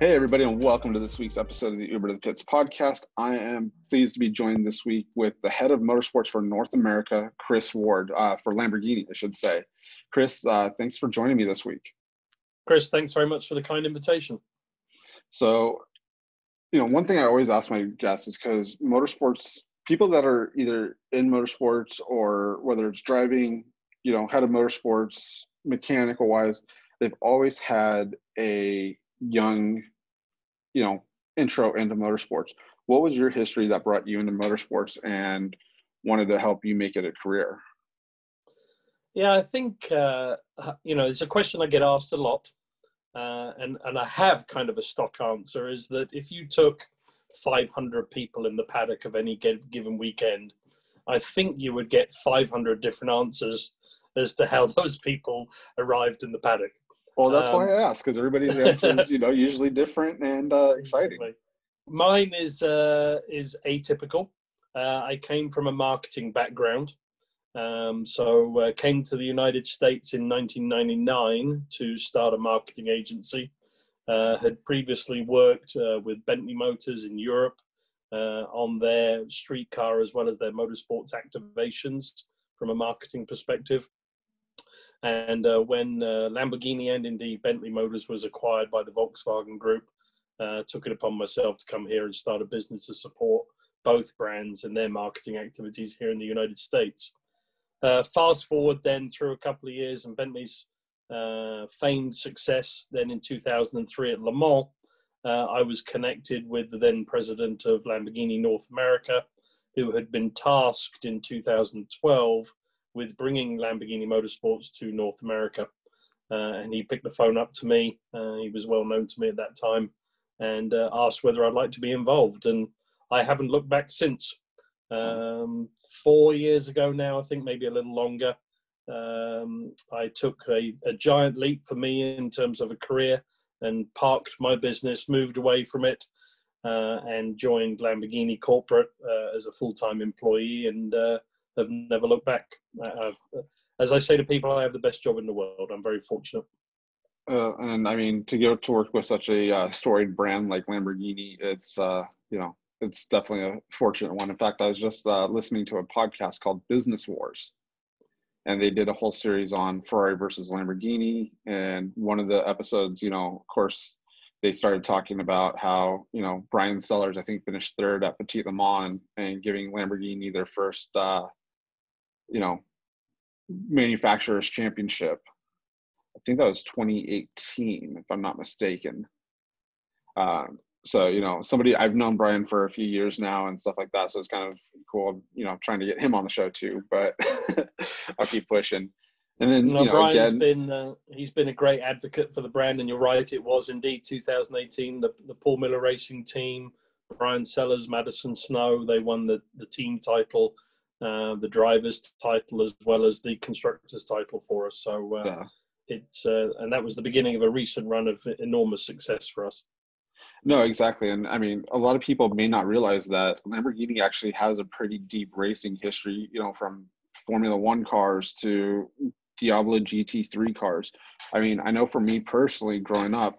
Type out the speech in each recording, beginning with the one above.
Hey, everybody, and welcome to this week's episode of the Uber to the Pits podcast. I am pleased to be joined this week with the head of motorsports for North America, Chris Ward, for Lamborghini, I should say. Chris, thanks for joining me this week. Chris, thanks very much for the kind invitation. So, one thing I always ask my guests is because motorsports, people that are either in motorsports or whether it's driving, head of motorsports, mechanical wise, they've always had a young, intro into motorsports. What was your history that brought you into motorsports and wanted to help you make it a career? Yeah, I think, it's a question I get asked a lot. And I have kind of a stock answer, is that if you took 500 people in the paddock of any given weekend, I think you would get 500 different answers as to how those people arrived in the paddock. Well, that's why I asked, because everybody's answer is, usually different and exciting. Mine is atypical. I came from a marketing background. So came to the United States in 1999 to start a marketing agency. Had previously worked with Bentley Motors in Europe on their streetcar as well as their motorsports activations from a marketing perspective. And when Lamborghini and indeed Bentley Motors was acquired by the Volkswagen Group, took it upon myself to come here and start a business to support both brands and their marketing activities here in the United States. Fast forward then through a couple of years and Bentley's famed success, then in 2003 at Le Mans, I was connected with the then president of Lamborghini North America, who had been tasked in 2012 with bringing Lamborghini Motorsports to North America. And he picked the phone up to me. He was well known to me at that time, and asked whether I'd like to be involved. And I haven't looked back since. 4 years ago now, I think, maybe a little longer, I took a giant leap for me in terms of a career and parked my business, moved away from it, and joined Lamborghini corporate as a full-time employee, and have never looked back. As I say to people, I have the best job in the world. I'm very fortunate. And I mean, to go to work with such a storied brand like Lamborghini, it's it's definitely a fortunate one. In fact, I was just listening to a podcast called Business Wars, and they did a whole series on Ferrari versus Lamborghini. And one of the episodes, of course, they started talking about how, Brian Sellers, I think, finished third at Petit Le Mans and giving Lamborghini their first, manufacturer's championship. I think that was 2018, if I'm not mistaken. So, somebody, I've known Brian for a few years now and stuff like that. So it's kind of cool, trying to get him on the show too, but I'll keep pushing. And then, Brian's again, he's been a great advocate for the brand, and you're right. It was indeed 2018, the Paul Miller Racing team, Brian Sellers, Madison Snow, they won the team title, the driver's title, as well as the constructor's title for us. So it's, and that was the beginning of a recent run of enormous success for us. No, exactly. And I mean, a lot of people may not realize that Lamborghini actually has a pretty deep racing history, from Formula One cars to Diablo GT3 cars. I mean, I know for me personally, growing up,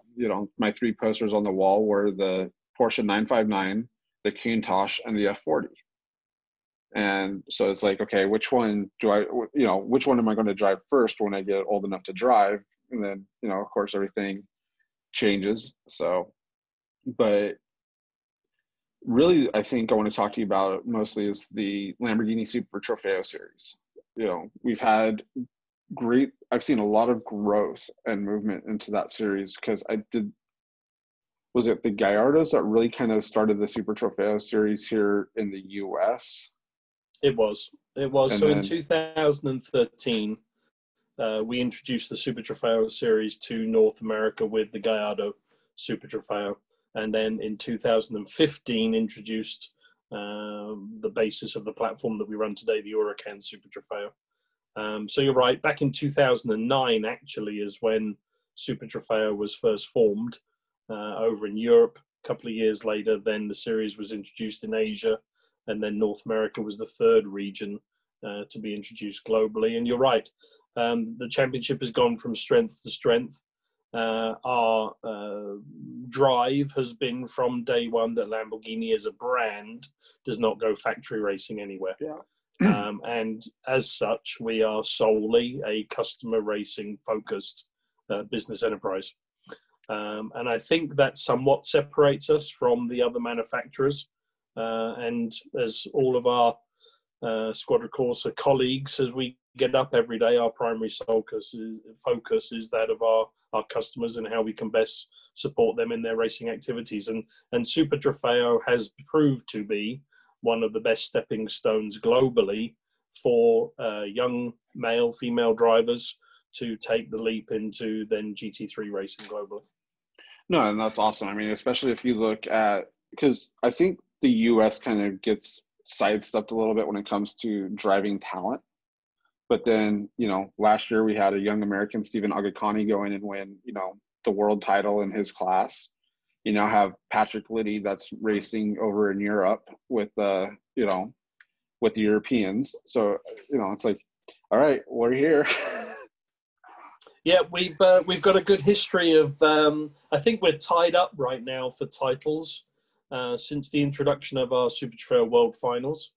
my three posters on the wall were the Porsche 959, the Countach, and the F40. And so it's like, okay, which one am I going to drive first when I get old enough to drive? And then, of course, everything changes. So, but really, I think I want to talk to you about mostly is the Lamborghini Super Trofeo series. We've had I've seen a lot of growth and movement into that series, because was it the Gallardos that really kind of started the Super Trofeo series here in the US? It was. So in 2013, we introduced the Super Trofeo series to North America with the Gallardo Super Trofeo. And then in 2015, introduced the basis of the platform that we run today, the Huracan Super Trofeo. So you're right, back in 2009, actually, is when Super Trofeo was first formed over in Europe. A couple of years later, then the series was introduced in Asia, and then North America was the third region to be introduced globally. And you're right, the championship has gone from strength to strength. our drive has been from day one that Lamborghini as a brand does not go factory racing anywhere. Yeah. And as such, we are solely a customer racing focused business enterprise. And I think that somewhat separates us from the other manufacturers. And as all of our Squadra Corsa colleagues, as we get up every day, our primary focus is that of our customers and how we can best support them in their racing activities. And Super Trofeo has proved to be one of the best stepping stones globally for young male, female drivers to take the leap into then GT3 racing globally. No, and that's awesome. I mean, especially if you look at, because I think the US kind of gets sidestepped a little bit when it comes to driving talent. But then, you know, last year we had a young American, Stephen Agakani, go in and win, you know, the world title in his class. You now have Patrick Liddy that's racing over in Europe with, you know, with the Europeans. So, you know, it's like, all right, we're here. Yeah, we've got a good history of. I think we're tied up right now for titles since the introduction of our Super Trofeo World Finals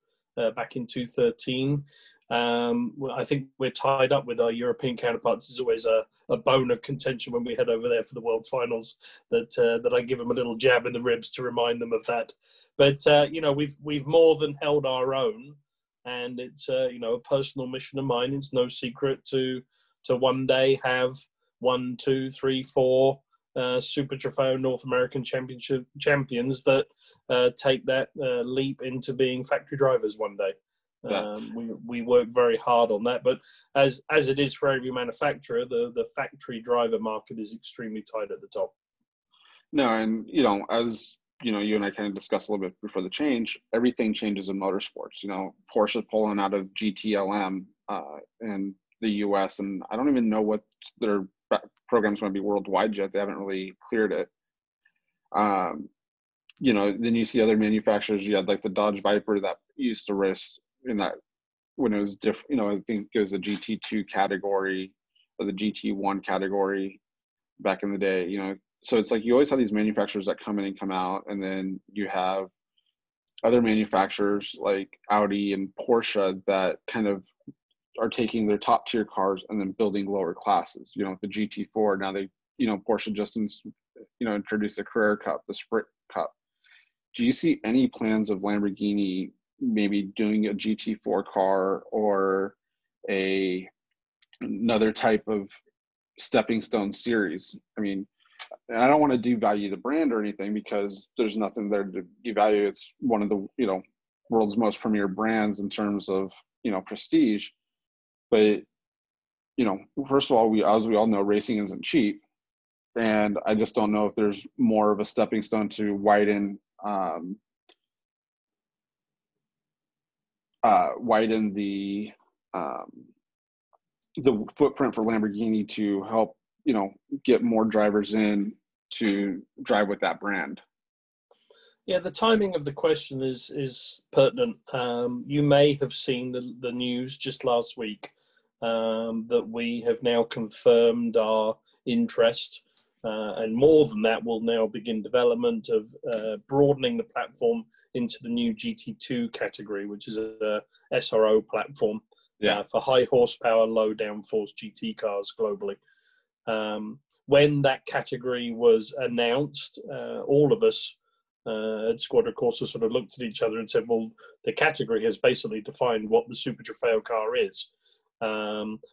back in 2013. I think we're tied up with our European counterparts. There's always a bone of contention when we head over there for the World Finals that I give them a little jab in the ribs to remind them of that. But you know, we've more than held our own, and it's you know, a personal mission of mine. It's no secret to one day have 1, 2, 3, 4 Super Trofeo North American Championship champions that take that leap into being factory drivers one day. Yeah. We work very hard on that, but as it is for every manufacturer, the factory driver market is extremely tight at the top. No, and you know, as you know, you and I kind of discussed a little bit before the change, everything changes in motorsports. You know, Porsche pulling out of GTLM in the US, and I don't even know what their program's going to be worldwide yet. They haven't really cleared it. You know, then you see other manufacturers. You had like the Dodge Viper that used to race in that when it was different. You know, I think it was the GT2 category or the GT1 category back in the day. You know, so it's like you always have these manufacturers that come in and come out, and then you have other manufacturers like Audi and Porsche that kind of are taking their top tier cars and then building lower classes. You know, the GT4 now, they, you know, Porsche just introduced the Carrera Cup, the Sprint Cup. Do you see any plans of Lamborghini maybe doing a GT4 car or another type of stepping stone series? I mean, and I don't want to devalue the brand or anything because there's nothing there to devalue. It's one of the, you know, world's most premier brands in terms of, you know, prestige. But, you know, first of all, as we all know, racing isn't cheap. And I just don't know if there's more of a stepping stone to widen the footprint for Lamborghini to help, you know, get more drivers in to drive with that brand. Yeah, the timing of the question is pertinent. You may have seen the news just last week that we have now confirmed our interest, and more than that, we'll now begin development of broadening the platform into the new GT2 category, which is a SRO platform for high horsepower, low downforce GT cars globally. When that category was announced, all of us at Squadra Corsa sort of looked at each other and said, well, the category has basically defined what the Super Trofeo car is.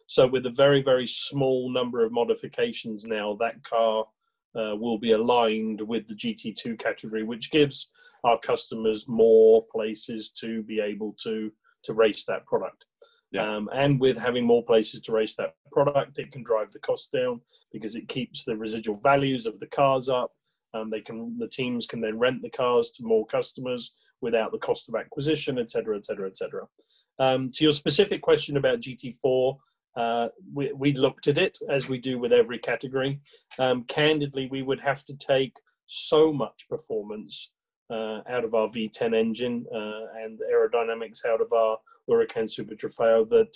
So with a very, very small number of modifications now, that car will be aligned with the GT2 category, which gives our customers more places to be able to race that product. Yeah. And with having more places to race that product, it can drive the cost down because it keeps the residual values of the cars up. The teams can then rent the cars to more customers without the cost of acquisition, et cetera, et cetera, et cetera. To your specific question about GT4, we looked at it as we do with every category. Candidly, we would have to take so much performance out of our V10 engine and aerodynamics out of our Huracan Super Trofeo that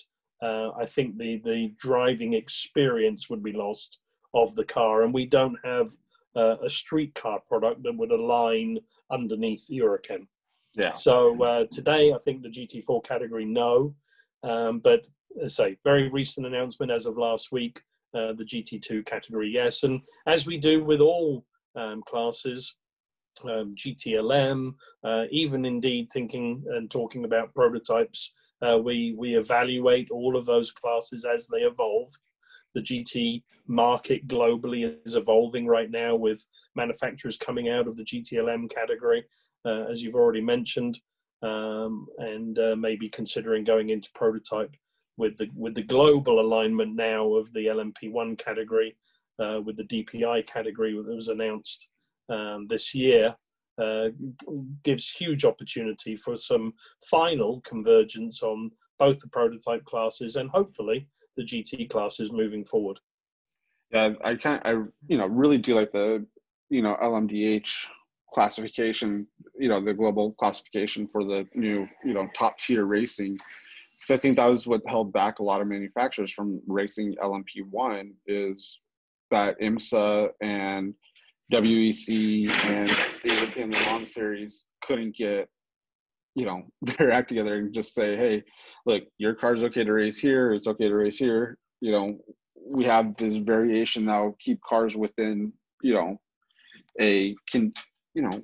I think the driving experience would be lost of the car, and we don't have a street car product that would align underneath Eurochem. Yeah. So today, I think the GT4 category, no. But as I say, very recent announcement as of last week, the GT2 category, yes. And as we do with all classes, GTLM, even indeed thinking and talking about prototypes, we evaluate all of those classes as they evolve. The GT market globally is evolving right now with manufacturers coming out of the GTLM category, as you've already mentioned, and maybe considering going into prototype with the global alignment now of the LMP1 category, with the DPI category that was announced this year, gives huge opportunity for some final convergence on both the prototype classes and hopefully the GT classes moving forward. Yeah, I really do like the LMDH classification, the global classification for the new top tier racing. So I think that was what held back a lot of manufacturers from racing LMP1, is that IMSA and WEC and the European Le Mans Series couldn't get their act together and just say, hey, look, your car's okay to race here, it's okay to race here. We have this variation now, keep cars within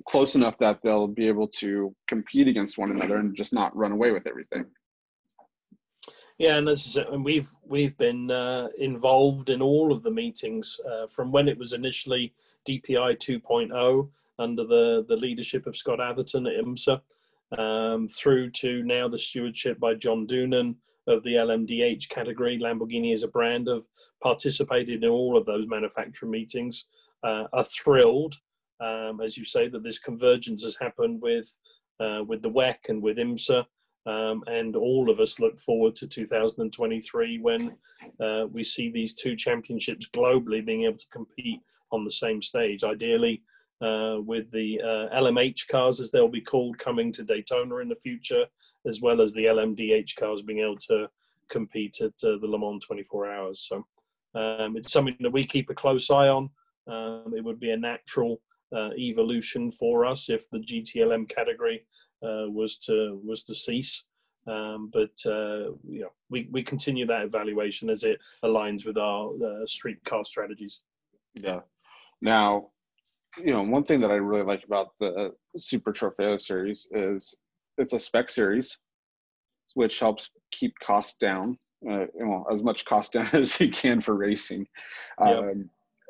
close enough that they'll be able to compete against one another and just not run away with everything. Yeah, and as I said, and we've been involved in all of the meetings from when it was initially DPI 2.0 under the leadership of Scott Atherton at IMSA, through to now the stewardship by John Doonan of the LMDH category. Lamborghini as a brand have participated in all of those manufacturer meetings, are thrilled, as you say, that this convergence has happened with the WEC and with IMSA. And all of us look forward to 2023 when we see these two championships globally being able to compete on the same stage, ideally with the LMH cars, as they'll be called, coming to Daytona in the future, as well as the LMDH cars being able to compete at the Le Mans 24 Hours. So it's something that we keep a close eye on. It would be a natural evolution for us if the GTLM category was to cease, but we continue that evaluation as it aligns with our street car strategies. Yeah. Now, one thing that I really like about the Super Trofeo series is it's a spec series, which helps keep costs down, as much cost down as you can for racing. Yep.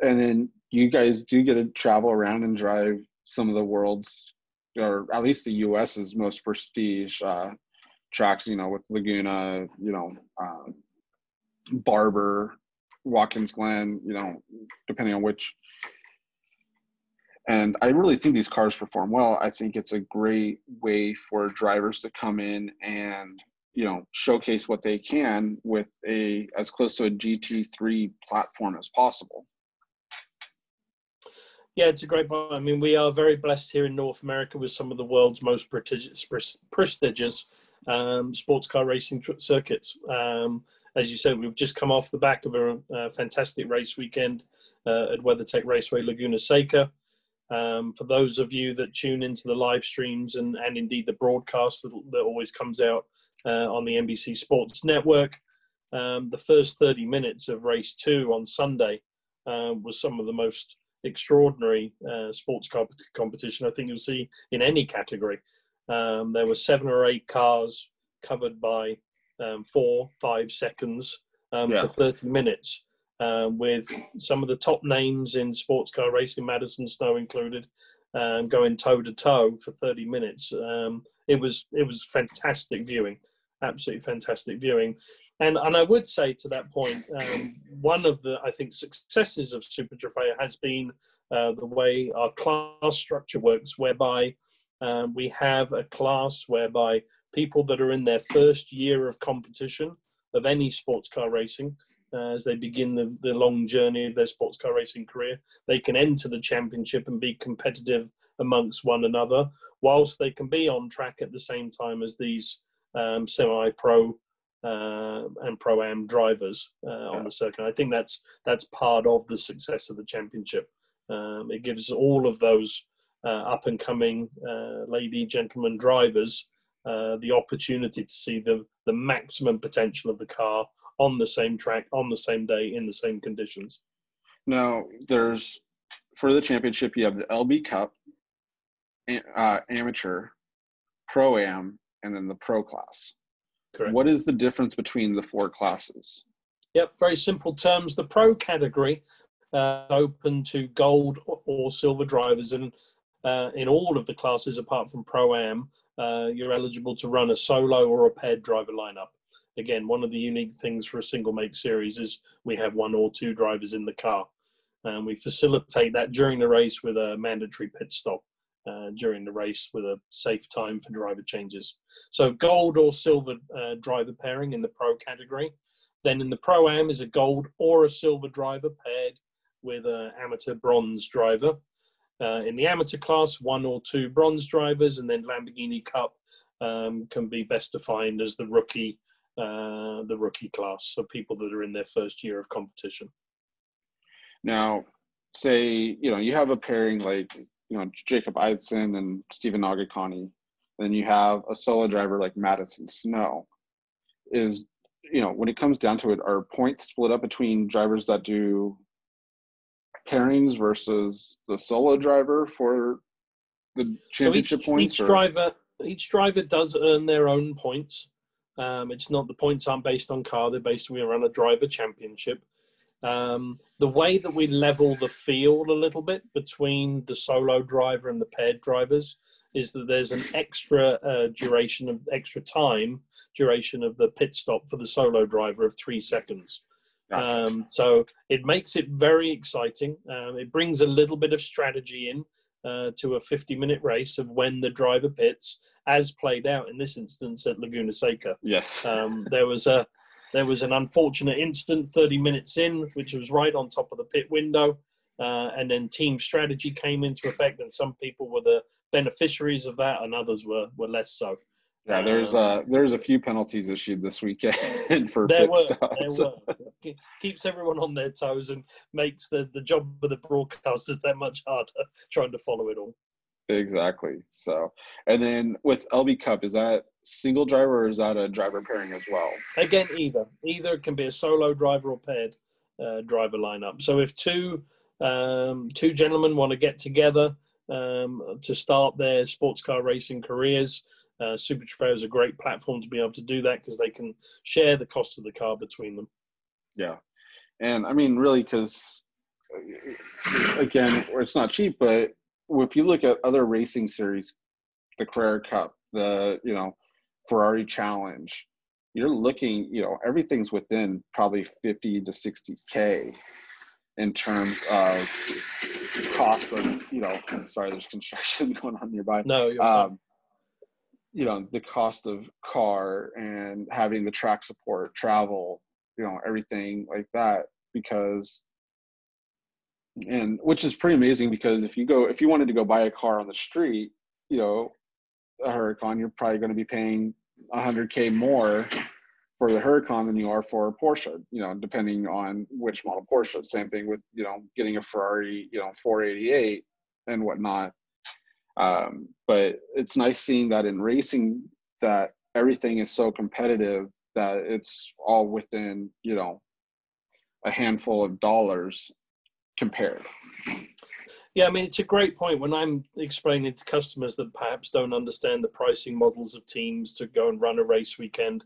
And then you guys do get to travel around and drive some of the world's, or at least the US's most prestige tracks, with Laguna, Barber, Watkins Glen, depending on which. And I really think these cars perform well. I think it's a great way for drivers to come in and, showcase what they can with as close to a GT3 platform as possible. Yeah, it's a great point. I mean, we are very blessed here in North America with some of the world's most prestigious sports car racing circuits. As you said, we've just come off the back of a fantastic race weekend at WeatherTech Raceway Laguna Seca. For those of you that tune into the live streams and indeed the broadcast that always comes out on the NBC Sports Network, the first 30 minutes of race 2 on Sunday was some of the most extraordinary sports car competition I think you'll see in any category. There were 7 or 8 cars covered by 4-5 seconds for 30 minutes, with some of the top names in sports car racing, Madison Snow included, going toe to toe for 30 minutes. It was fantastic viewing, absolutely fantastic viewing. And I would say to that point, one of the, I think, successes of Super Trofeo has been the way our class structure works, whereby we have a class whereby people that are in their first year of competition of any sports car racing, as they begin the long journey of their sports car racing career, they can enter the championship and be competitive amongst one another, whilst they can be on track at the same time as these semi-pro and Pro-Am drivers on the circuit. I think that's part of the success of the championship. It gives all of those up-and-coming lady, gentlemen drivers the opportunity to see the maximum potential of the car on the same track, on the same day, in the same conditions. Now, for the championship, you have the LB Cup, Amateur, Pro-Am, and then the Pro class. Correct. What is the difference between the four classes? Yep, very simple terms. The Pro category open to gold or silver drivers, and in all of the classes apart from Pro-Am, you're eligible to run a solo or a paired driver lineup. Again, one of the unique things for a single make series is we have one or two drivers in the car, and we facilitate that during the race with a mandatory pit stop during the race with a safe time for driver changes. So gold or silver driver pairing in the Pro category. Then in the Pro-Am is a gold or a silver driver paired with an amateur bronze driver. In the amateur class, one or two bronze drivers, and then Lamborghini Cup can be best defined as the rookie class, so people that are in their first year of competition. Now, say you have a pairing like Jacob Eidson and Stephen Nagakani, then you have a solo driver like Madison Snow. Is when it comes down to it, are points split up between drivers that do pairings versus the solo driver for the championship points? Each driver does earn their own points. It's not, the points aren't based on car, they're based, we run a driver championship. The way that we level the field a little bit between the solo driver and the paired drivers is that there's an extra duration of the pit stop for the solo driver of 3 seconds. Gotcha. So it makes it very exciting. It brings a little bit of strategy in to a 50-minute race of when the driver pits, as played out in this instance at Laguna Seca. Yes. There was an unfortunate incident 30 minutes in, which was right on top of the pit window. And then team strategy came into effect, and some people were the beneficiaries of that, and others were less so. Yeah, there's a few penalties issued this weekend for pit stops. There were. Keeps everyone on their toes and makes the job of the broadcasters that much harder trying to follow it all. Exactly. So, and then with LB Cup, is that single driver or is that a driver pairing as well? Again, either can be a solo driver or paired driver lineup. So if two gentlemen want to get together to start their sports car racing careers, Super Trofeo is a great platform to be able to do that because they can share the cost of the car between them. Yeah. And I mean, really, because again, it's not cheap, but if you look at other racing series, the Carrera Cup, the Ferrari Challenge, you're looking, everything's within probably 50 to 60K in terms of cost of, sorry, there's construction going on nearby. No, you're fine. The cost of car and having the track support, travel, everything like that, which is pretty amazing, because if you wanted to go buy a car on the street, a Huracan, you're probably going to be paying 100K more for the Huracan than you are for a Porsche, depending on which model Porsche. Same thing with, getting a Ferrari, 488 and whatnot. But it's nice seeing that in racing, that everything is so competitive that it's all within, a handful of dollars compared. Yeah, I mean, it's a great point. When I'm explaining to customers that perhaps don't understand the pricing models of teams to go and run a race weekend,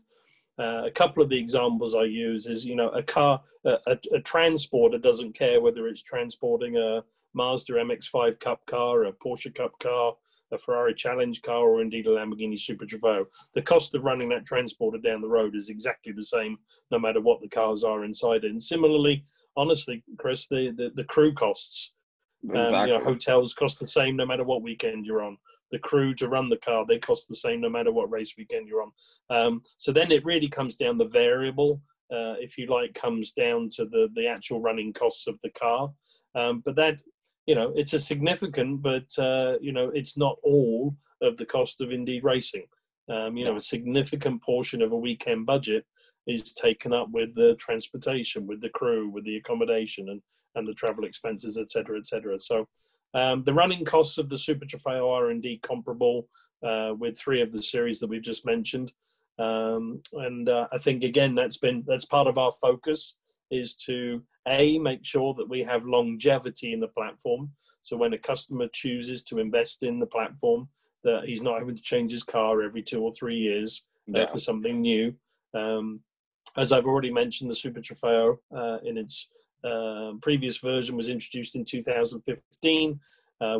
a couple of the examples I use is, a car, a transporter doesn't care whether it's transporting a Mazda MX-5 Cup car, a Porsche Cup car, a Ferrari Challenge car, or indeed a Lamborghini Super Trofeo. The cost of running that transporter down the road is exactly the same, no matter what the cars are inside it. And similarly, honestly, Chris, the crew costs. Exactly. Hotels cost the same no matter what weekend you're on. The crew to run the car, they cost the same no matter what race weekend you're on. So then it really comes down, the variable, if you like, comes down to the actual running costs of the car. But that, it's a significant, but, it's not all of the cost of Indeed Racing. A significant portion of a weekend budget is taken up with the transportation, with the crew, with the accommodation, and the travel expenses, et cetera, et cetera. So the running costs of the Super Trofeo are indeed comparable with 3 of the series that we've just mentioned. I think, again, that's part of our focus, is to make sure that we have longevity in the platform. So when a customer chooses to invest in the platform, that he's not having to change his car every 2 or 3 years for something new. As I've already mentioned, the Super Trofeo in its previous version was introduced in 2015.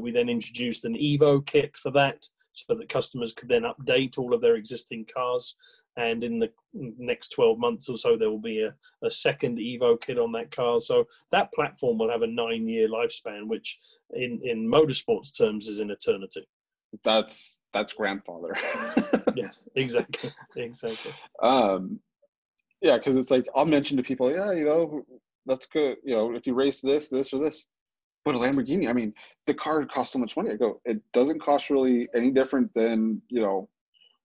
We then introduced an Evo kit for that, so that customers could then update all of their existing cars. And in the next 12 months or so, there will be a second Evo kit on that car. So that platform will have a 9-year lifespan, which in motorsports terms is an eternity. That's grandfather. Yes, exactly. Yeah, because it's like, I'll mention to people, that's good. If you race this or this. But a Lamborghini, I mean, the car costs so much money. I go, it doesn't cost really any different than,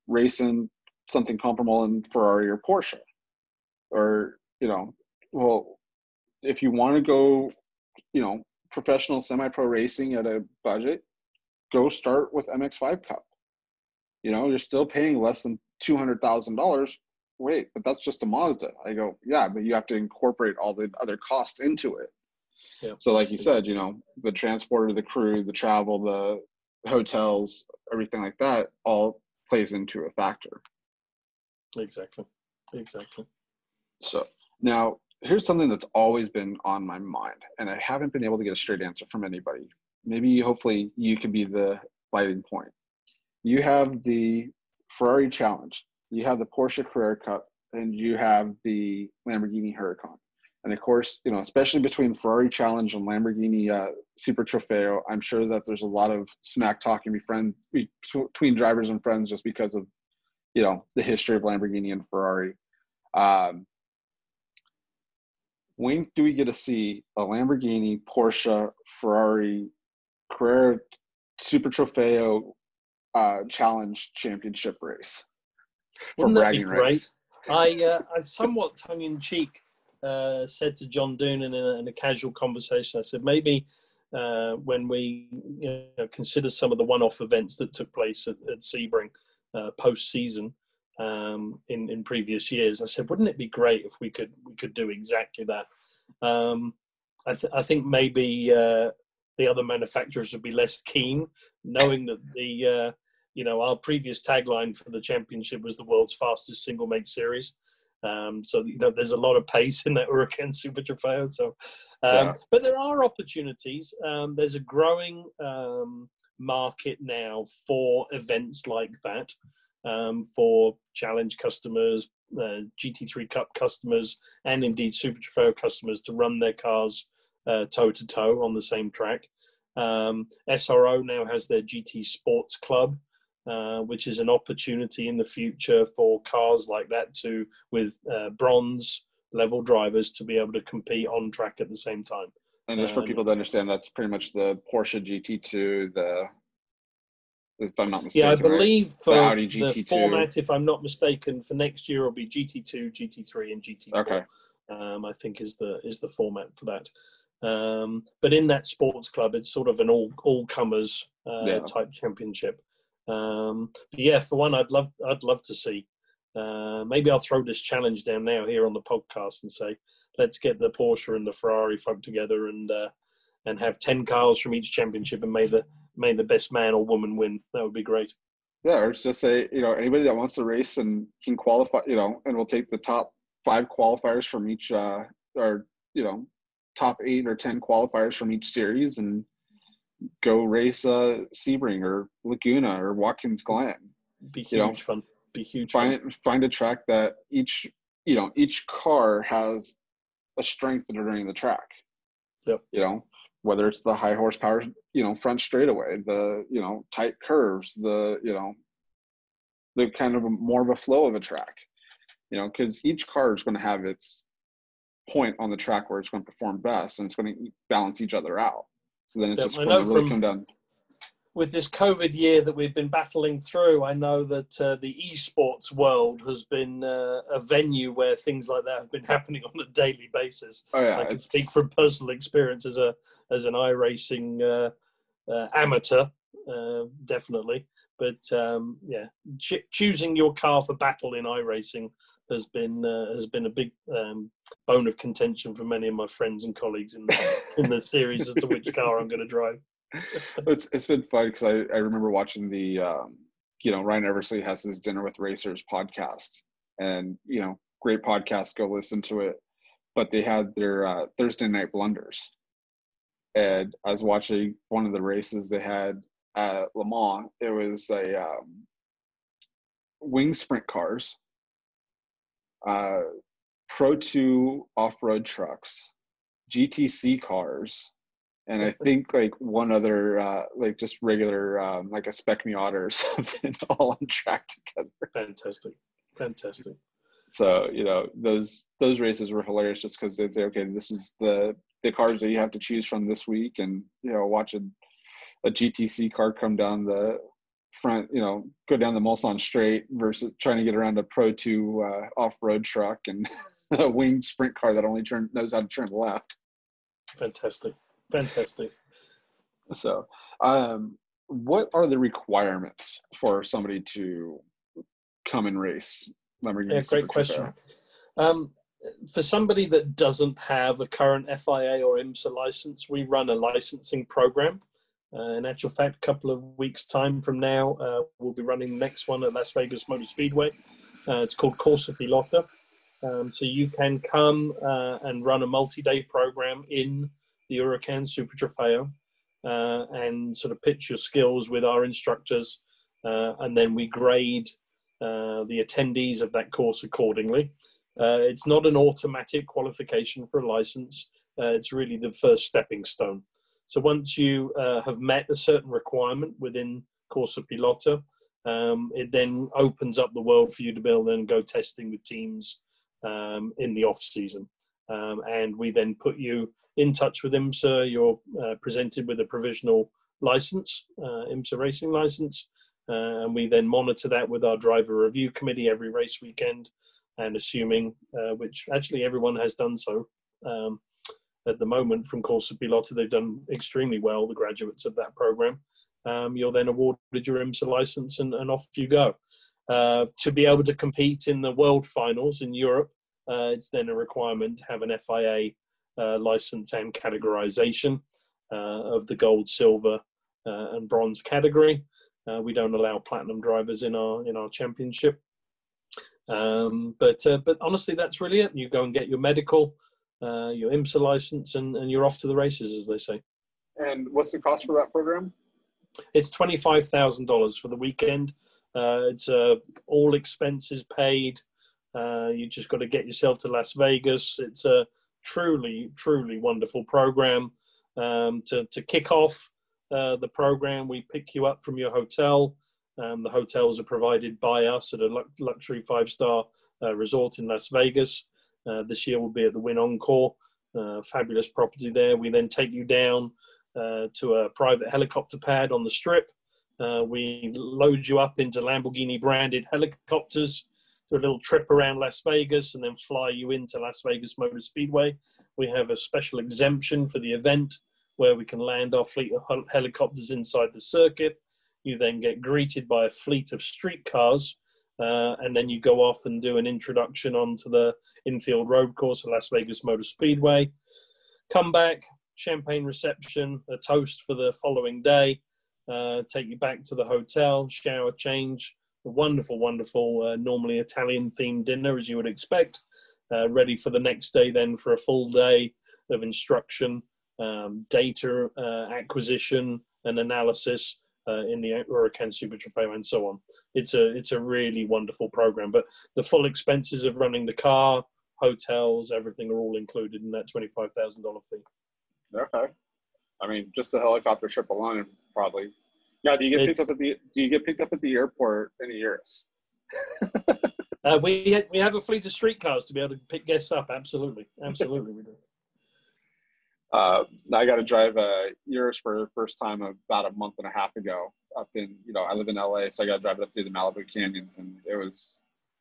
racing something comparable in Ferrari or Porsche. Or, well, if you want to go, professional semi-pro racing at a budget, go start with MX-5 Cup. You're still paying less than $200,000. Wait, but that's just a Mazda. I go, yeah, but you have to incorporate all the other costs into it. Yeah. So like you said, the transporter, the crew, the travel, the hotels, everything like that all plays into a factor. Exactly. So now here's something that's always been on my mind, and I haven't been able to get a straight answer from anybody. Maybe hopefully you can be the lighting point. You have the Ferrari Challenge, you have the Porsche Carrera Cup, and you have the Lamborghini Huracan. And of course, especially between Ferrari Challenge and Lamborghini Super Trofeo, I'm sure that there's a lot of smack talking between drivers and friends, just because of, the history of Lamborghini and Ferrari. When do we get to see a Lamborghini, Porsche, Ferrari, Carrera Super Trofeo Challenge Championship race? Wouldn't that be great? I've somewhat tongue-in-cheek said to John Doon in a casual conversation, I said, maybe when we consider some of the one-off events that took place at Sebring post-season in previous years, I said, wouldn't it be great if we could do exactly that? I think maybe the other manufacturers would be less keen, knowing that our previous tagline for the championship was the world's fastest single make series. So there's a lot of pace in that Huracan Super Trofeo. So, but there are opportunities. There's a growing market now for events like that, for Challenge customers, GT3 Cup customers, and indeed Super Trofeo customers to run their cars toe to toe on the same track. SRO now has their GT Sports Club, which is an opportunity in the future for cars like that with bronze level drivers to be able to compete on track at the same time. And just for people to understand, that's pretty much the Porsche GT2, if I'm not mistaken. Yeah, I believe right? for the Audi GT2. The format, if I'm not mistaken, for next year will be GT2, GT3, and GT4. Okay. I think is the format for that. But in that sports club, it's sort of an all comers type championship. But yeah, for one, I'd love to see. Maybe I'll throw this challenge down now here on the podcast and say, let's get the Porsche and the Ferrari folk together and have 10 cars from each championship, and may the best man or woman win. That would be great. Yeah, or just say, anybody that wants to race and can qualify, and we'll take the top 5 qualifiers from each, or top 8 or 10 qualifiers from each series, and go race Sebring or Laguna or Watkins Glen. Be huge fun. Find a track that each car has a strength during the track. Yep. Whether it's the high horsepower, front straightaway, the tight curves, the kind of more of a flow of a track. Because each car is going to have its point on the track where it's going to perform best, and it's going to balance each other out. So then it's just going to really come down. with this COVID year that we've been battling through, I know that the esports world has been a venue where things like that have been happening on a daily basis. Oh yeah, I can speak from personal experience as an iRacing amateur, definitely. But yeah, choosing your car for battle in iRacing has been a big bone of contention for many of my friends and colleagues in the series as to which car I'm going to drive. It's been fun because I remember watching the Ryan Eversley has his Dinner with Racers podcast, and great podcast, go listen to it. But they had their Thursday night blunders, and I was watching one of the races they had at Le Mans. It was a wing sprint cars, Pro 2 off-road trucks, GTC cars, and I think like one other like just regular like a Spec Miata or something, all on track together. Fantastic. So those races were hilarious just because they'd say, okay, this is the cars that you have to choose from this week, and watching a GTC car come down the front, go down the Mulsanne straight versus trying to get around a Pro 2 off-road truck and a winged sprint car that only knows how to turn left. Fantastic. So, what are the requirements for somebody to come and race Lamborghini? Yeah, great question. For somebody that doesn't have a current FIA or IMSA license, we run a licensing program. In actual fact, a couple of weeks' time from now, we'll be running the next one at Las Vegas Motor Speedway. It's called Corsa Pilota. So you can come and run a multi-day program in the Huracan Super Trofeo and sort of pitch your skills with our instructors, and then we grade the attendees of that course accordingly. It's not an automatic qualification for a license. It's really the first stepping stone. So once you have met a certain requirement within Corsa Pilota, it then opens up the world for you to be able to then go testing with teams in the off season. And we then put you in touch with IMSA. You're presented with a provisional license, IMSA racing license. And we then monitor that with our driver review committee every race weekend. And assuming, which actually everyone has done so, at the moment from Corsa Pilota, they've done extremely well, the graduates of that program. You're then awarded your IMSA license and off you go. To be able to compete in the world finals in Europe, it's then a requirement to have an FIA license and categorization of the gold, silver, and bronze category. We don't allow platinum drivers in our championship. But honestly, that's really it. You go and get your medical, your IMSA license, and you're off to the races, as they say. And what's the cost for that program? It's $25,000 for the weekend. It's all expenses paid. You just got to get yourself to Las Vegas. It's a truly wonderful program. To kick off the program, we pick you up from your hotel. The hotels are provided by us at a luxury 5-star resort in Las Vegas. This year we'll be at the Wynn Encore, fabulous property there. We then take you down to a private helicopter pad on the Strip. We load you up into Lamborghini branded helicopters, do a little trip around Las Vegas, and then fly you into Las Vegas Motor Speedway. We have a special exemption for the event where we can land our fleet of helicopters inside the circuit. You then get greeted by a fleet of streetcars, and then you go off and do an introduction onto the infield road course at Las Vegas Motor Speedway. Come back, champagne reception, a toast for the following day, take you back to the hotel, shower, change, a wonderful, normally Italian-themed dinner, as you would expect, ready for the next day then for a full day of instruction, data acquisition and analysis, in the Huracan Super Trofeo and so on. It's a really wonderful program, but the full expenses of running the car, hotels, everything are all included in that $25,000 fee. Okay. I mean, just the helicopter trip alone, probably. Yeah. Do you get picked up at the airport in a Urus? We have a fleet of streetcars to be able to pick guests up. Absolutely we do. I got to drive Urus for the first time about a month and a half ago up in, I live in LA, so I got to drive it up through the Malibu canyons, and it was,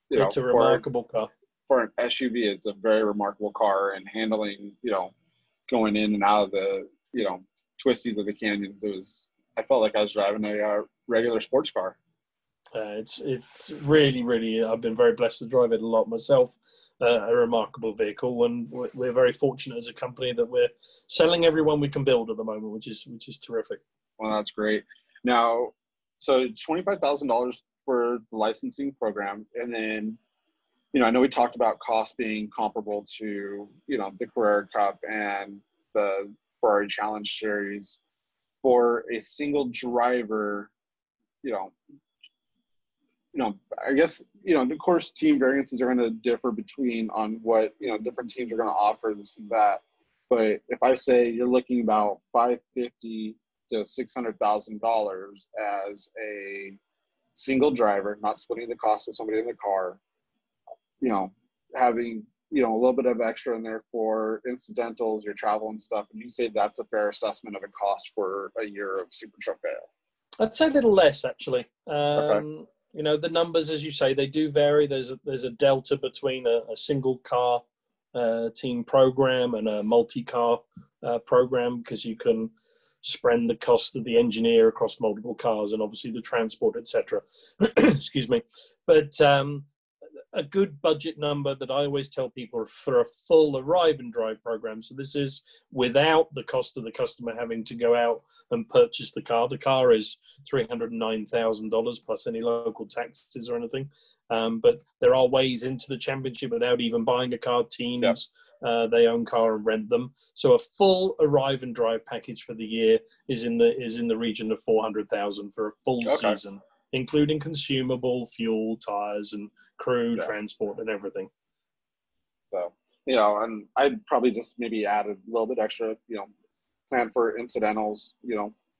It's a remarkable car. For an SUV, it's a very remarkable car, and handling, going in and out of the, twisties of the canyons, I felt like I was driving a regular sports car. It's really, really, I've been very blessed to drive it a lot myself. A remarkable vehicle, and we're very fortunate as a company that we're selling everyone we can build at the moment, which is terrific. Well, that's great. Now, so $25,000 for the licensing program, and then, I know we talked about cost being comparable to, the Carrera Cup and the Ferrari Challenge Series. For a single driver, I guess, of course, team variances are going to differ on what, different teams are going to offer this and that. But if I say you're looking about $550,000 to $600,000 as a single driver, not splitting the cost with somebody in the car, having, a little bit of extra in there for incidentals, your travel and stuff, and you say that's a fair assessment of a cost for a year of Super Trofeo? I'd say a little less, actually. Okay. The numbers, as you say, they do vary. There's a delta between a single car team program and a multi-car program, because you can spread the cost of the engineer across multiple cars and obviously the transport, etc. Excuse me. But a good budget number that I always tell people for a full arrive and drive program. So this is without the cost of the customer having to go out and purchase the car. The car is $309,000 plus any local taxes or anything. But there are ways into the championship without even buying a car. Teams, they own car and rent them. So a full arrive and drive package for the year is in the region of $400,000 for a full season, including consumable, fuel, tires, and crew, transport, and everything. So, and I'd probably just maybe add a little bit extra, plan for incidentals,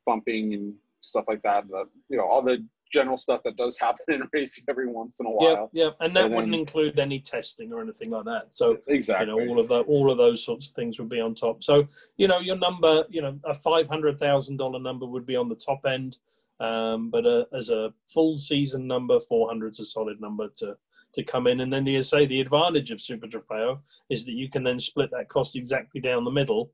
bumping and stuff like that. All the general stuff that does happen in racing every once in a while. Yeah, and that wouldn't include any testing or anything like that. So exactly, all of those sorts of things would be on top. So your number, a $500,000 number would be on the top end. But as a full season number, 400 is a solid number to come in. And then the advantage of Super Trofeo is that you can then split that cost exactly down the middle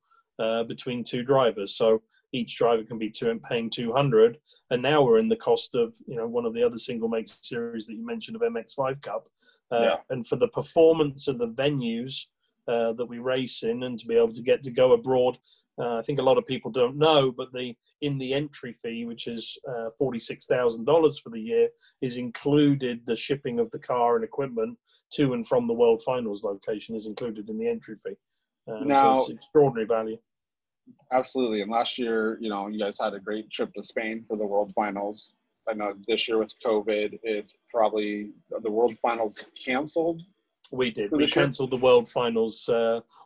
between two drivers. So each driver can be paying 200, and now we're in the cost of one of the other single make series that you mentioned of MX5 Cup. And for the performance of the venues that we race in, and to be able to get to go abroad. I think a lot of people don't know, but in the entry fee, which is $46,000 for the year, is included the shipping of the car and equipment to and from the World Finals location is included in the entry fee. So it's extraordinary value. Absolutely. And last year, you guys had a great trip to Spain for the World Finals. I know this year with COVID, it's probably the World Finals canceled. We did. We cancelled the World Finals.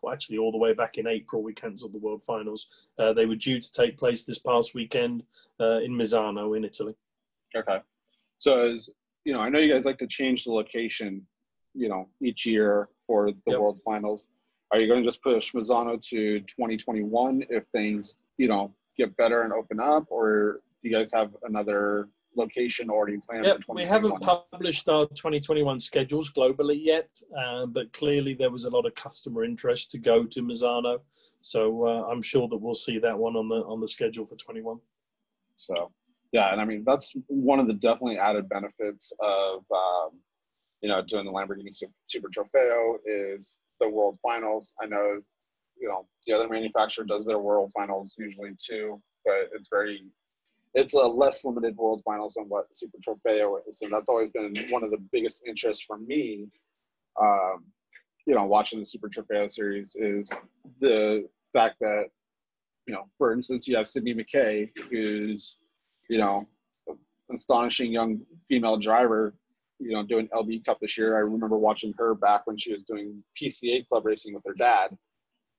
Actually, all the way back in April, we cancelled the World Finals. They were due to take place this past weekend in Misano in Italy. Okay. So, I know you guys like to change the location, each year for the World Finals. Are you going to just push Misano to 2021 if things, get better and open up, or do you guys have another location already planned for 2021? We haven't published our 2021 schedules globally yet, but clearly there was a lot of customer interest to go to Misano, so I'm sure that we'll see that one on the schedule for 21. So, and I mean that's one of the definitely added benefits of doing the Lamborghini Super Trofeo is the World Finals. I know the other manufacturer does their World Finals usually too, but it's a less limited World Finals than what Super Trofeo is. And that's always been one of the biggest interests for me, watching the Super Trofeo series is the fact that, for instance, you have Sydney McKay, who's, an astonishing young female driver, doing LB Cup this year. I remember watching her back when she was doing PCA club racing with her dad.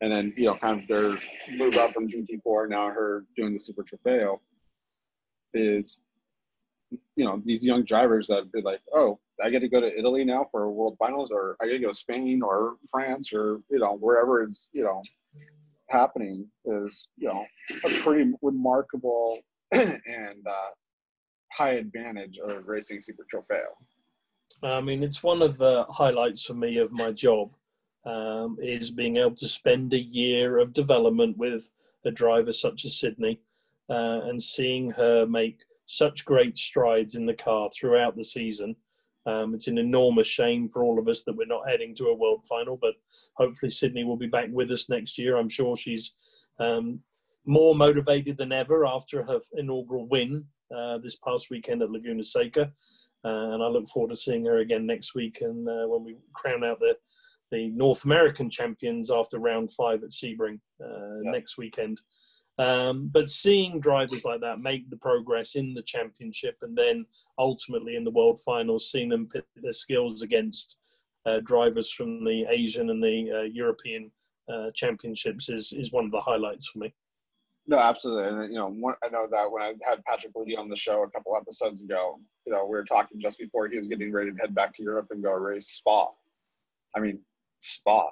And then, kind of their move up from GT4, now her doing the Super Trofeo. Is, these young drivers that be like, oh, I get to go to Italy now for World Finals, or I get to go to Spain or France or, wherever it's, happening is, a pretty remarkable and high advantage of racing Super Trofeo. I mean, it's one of the highlights for me of my job, is being able to spend a year of development with a driver such as Sydney, and seeing her make such great strides in the car throughout the season. It's an enormous shame for all of us that we're not heading to a world final, but hopefully Sydney will be back with us next year. I'm sure she's more motivated than ever after her inaugural win this past weekend at Laguna Seca. And I look forward to seeing her again next week, and when we crown out the North American champions after round 5 at Sebring next weekend. But seeing drivers like that make the progress in the championship and then ultimately in the world finals, seeing them pit their skills against drivers from the Asian and the European championships is one of the highlights for me. No, absolutely. And, I know that when I had Patrick Lee on the show a couple episodes ago, we were talking just before he was getting ready to head back to Europe and go race Spa. I mean, Spa.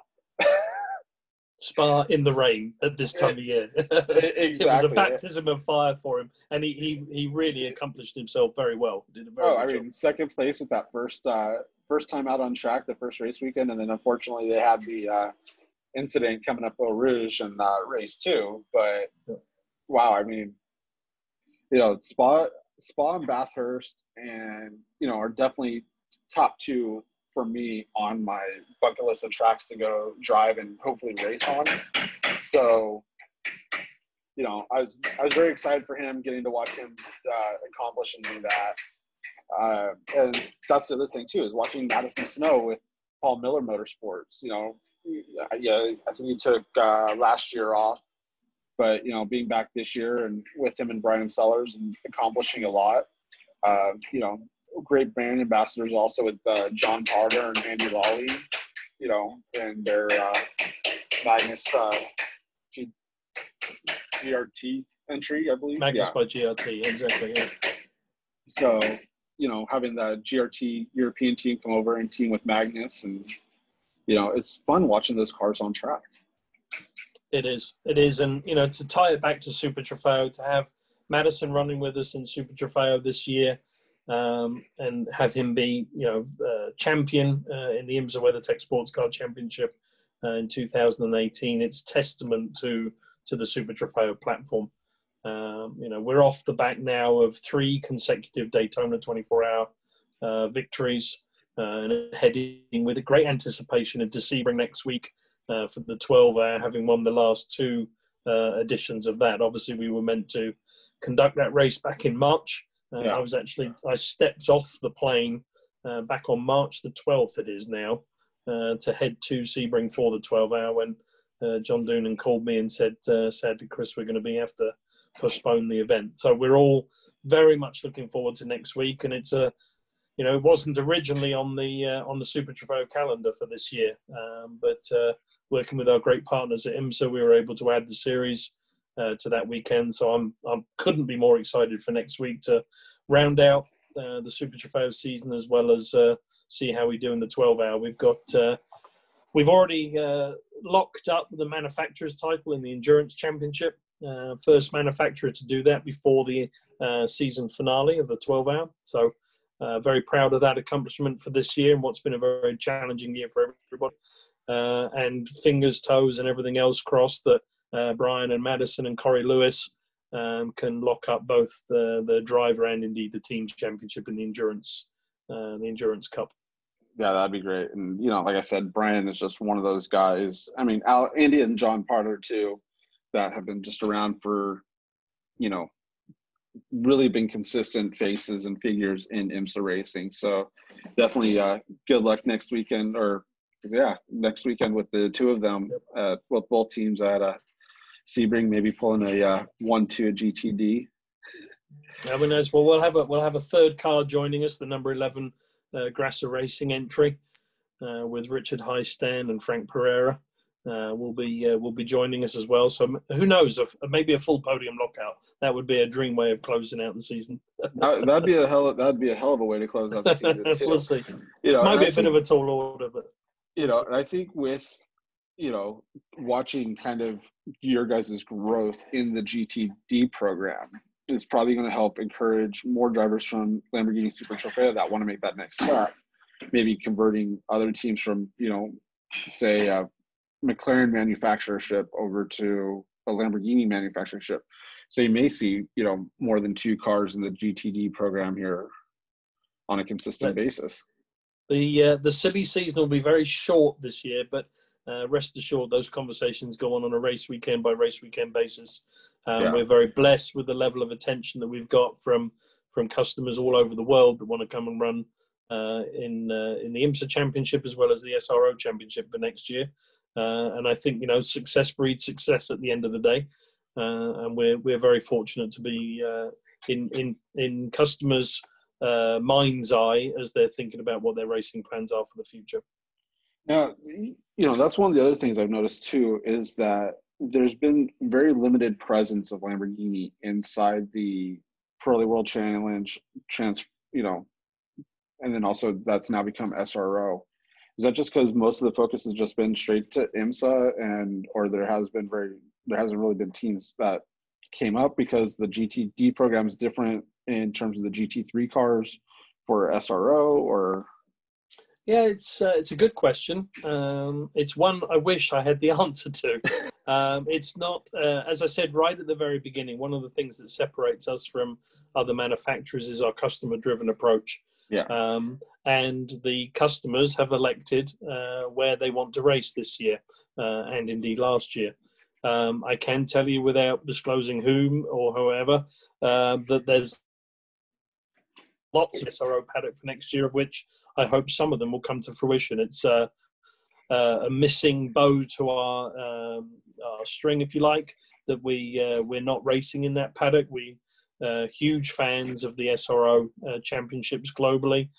Spa in the rain at this time of year. Exactly. It was a baptism of fire for him, and he really accomplished himself very well. Did a very good job. Second place with that first time out on track, the first race weekend, and then unfortunately they had the incident coming up Eau Rouge in race 2. But wow, I mean, Spa and Bathurst, and are definitely top 2 for me on my bucket list of tracks to go drive and hopefully race on. So, I was very excited for him, getting to watch him accomplish and do that. And that's the other thing too, is watching Madison Snow with Paul Miller Motorsports. I think he took last year off, but being back this year and with him and Brian Sellers and accomplishing a lot. Great brand ambassadors also with John Carter and Andy Lawley, and their Magnus GRT entry, I believe. Magnus by GRT, exactly. Yeah. So, having the GRT European team come over and team with Magnus, and it's fun watching those cars on track. It is, and to tie it back to Super Trofeo, to have Madison running with us in Super Trofeo this year. And have him be, champion in the IMSA WeatherTech Sports Car Championship in 2018. It's testament to the Super Trofeo platform. We're off the back now of 3 consecutive Daytona 24-hour victories, and heading with a great anticipation into Sebring next week for the 12-hour, having won the last 2 editions of that. Obviously, we were meant to conduct that race back in March. I stepped off the plane back on March the 12th, it is now, to head to Sebring for the 12-hour when John Doonan called me and said, sadly, Chris, we're going to have to postpone the event. So we're all very much looking forward to next week. And it's it wasn't originally on the Super Trofeo calendar for this year. But working with our great partners at IMSA, we were able to add the series to that weekend. So I couldn't be more excited for next week to round out the Super Trofeo season, as well as see how we do in the 12-hour. We've already locked up the manufacturer's title in the Endurance Championship. First manufacturer to do that before the season finale of the 12-hour. So very proud of that accomplishment for this year and what's been a very challenging year for everybody. And fingers, toes, and everything else crossed that Brian and Madison and Corey Lewis can lock up both the driver and indeed the team championship in the Endurance Cup. Yeah, that'd be great. And, like I said, Brian is just one of those guys. I mean, Andy and John Parter, too, that have been just around for, really been consistent faces and figures in IMSA racing. So definitely good luck next weekend, next weekend with the 2 of them, with both teams at Sebring, maybe pulling a 1-2 GTD. Yeah, we'll have a third car joining us, the number 11 Grasser Racing entry, with Richard Highstand and Frank Pereira. Will be joining us as well. So who knows? Maybe a full podium lockout. That would be a dream way of closing out the season. that'd be a hell of a way to close out the season too. We'll see. Might be a bit of a tall order, but and I think with watching kind of your guys' growth in the GTD program is probably going to help encourage more drivers from Lamborghini Super Trofeo that want to make that next step. Maybe converting other teams from, say, McLaren manufacturership over to a Lamborghini manufacturership. So you may see, more than 2 cars in the GTD program here on a consistent basis. The silly season will be very short this year, but rest assured those conversations go on a race weekend by race weekend basis. We're very blessed with the level of attention that we've got from customers all over the world that want to come and run in the IMSA Championship as well as the SRO Championship for next year. And I think, success breeds success at the end of the day. And we're very fortunate to be in customers' mind's eye as they're thinking about what their racing plans are for the future. Now, that's one of the other things I've noticed too, is that there's been very limited presence of Lamborghini inside the Pirelli World Challenge, and then also that's now become SRO. Is that just because most of the focus has just been straight to IMSA, or there hasn't really been teams that came up because the GTD program is different in terms of the GT3 cars for SRO, or? Yeah, it's a good question. It's one I wish I had the answer to. It's not, as I said right at the very beginning, one of the things that separates us from other manufacturers is our customer-driven approach. Yeah. And the customers have elected where they want to race this year, and indeed last year. I can tell you without disclosing whom or whoever that there's lots of SRO paddock for next year, of which I hope some of them will come to fruition. It's a missing bow to our string, if you like, that we're not racing in that paddock. We huge fans of the SRO championships globally,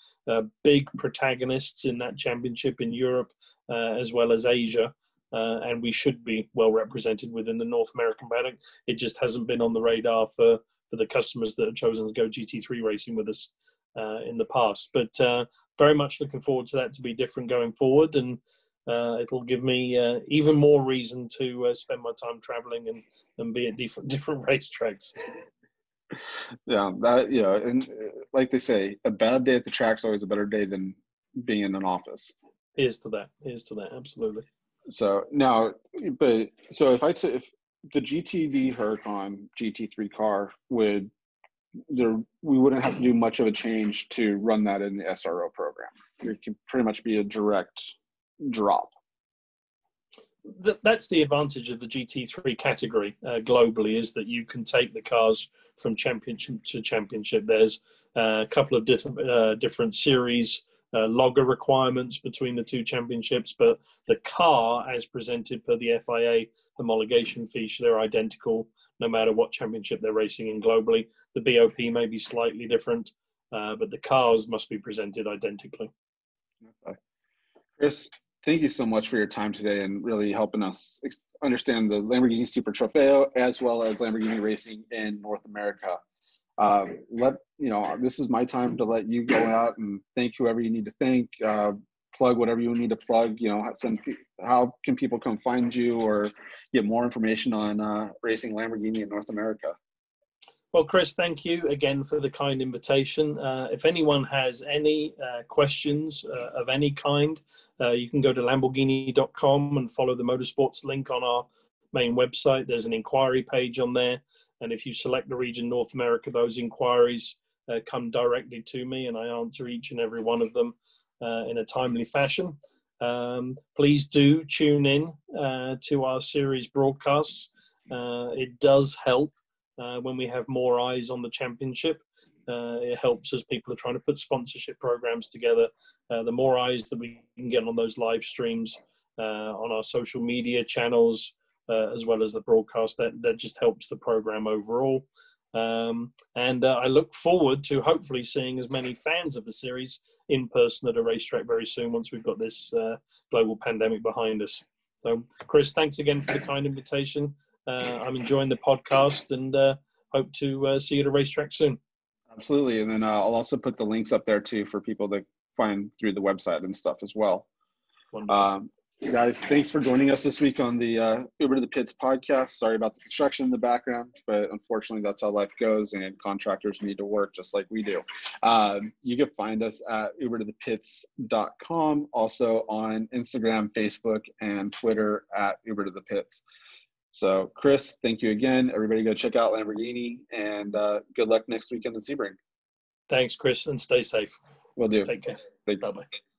big protagonists in that championship in Europe as well as Asia. And we should be well represented within the North American paddock. It just hasn't been on the radar for the customers that have chosen to go GT3 racing with us in the past. But very much looking forward to that to be different going forward. And it'll give me even more reason to spend my time traveling and be at different racetracks. Yeah, and like they say, a bad day at the track's always a better day than being in an office. Here's to that, absolutely. So now, if the GTD Huracan GT3 car we wouldn't have to do much of a change to run that in the SRO program. It can pretty much be a direct drop. That's the advantage of the GT3 category globally, is that you can take the cars from championship to championship. There's a couple of different series logger requirements between the two championships, but the car as presented per the FIA homologation feature, they're identical no matter what championship they're racing in globally. The BOP may be slightly different, but the cars must be presented identically. Okay. Chris, thank you so much for your time today and really helping us understand the Lamborghini Super Trofeo as well as Lamborghini racing in North America. This is my time to let you go out and thank whoever you need to thank, plug whatever you need to plug, how can people come find you or get more information on racing Lamborghini in North America? Well, Chris, thank you again for the kind invitation. If anyone has any questions of any kind, you can go to Lamborghini.com and follow the motorsports link on our main website. There's an inquiry page on there. And if you select the region North America, those inquiries come directly to me and I answer each and every one of them in a timely fashion. Please do tune in to our series broadcasts. It does help when we have more eyes on the championship. It helps as people are trying to put sponsorship programs together. The more eyes that we can get on those live streams on our social media channels, as well as the broadcast, that just helps the program overall. And I look forward to hopefully seeing as many fans of the series in person at a racetrack very soon once we've got this global pandemic behind us. So, Chris, thanks again for the kind invitation. I'm enjoying the podcast and hope to see you at a racetrack soon. Absolutely. And then I'll also put the links up there too for people to find through the website and stuff as well. Wonderful. Guys, thanks for joining us this week on the Uber to the Pits podcast. Sorry about the construction in the background, but unfortunately that's how life goes, and contractors need to work just like we do. You can find us at ubertothepits.com, also on Instagram, Facebook, and Twitter at Uber to the Pits. So Chris, thank you again. Everybody go check out Lamborghini, and good luck next weekend in Sebring. Thanks, Chris, and stay safe. Will do. Take care. Thanks. Bye-bye.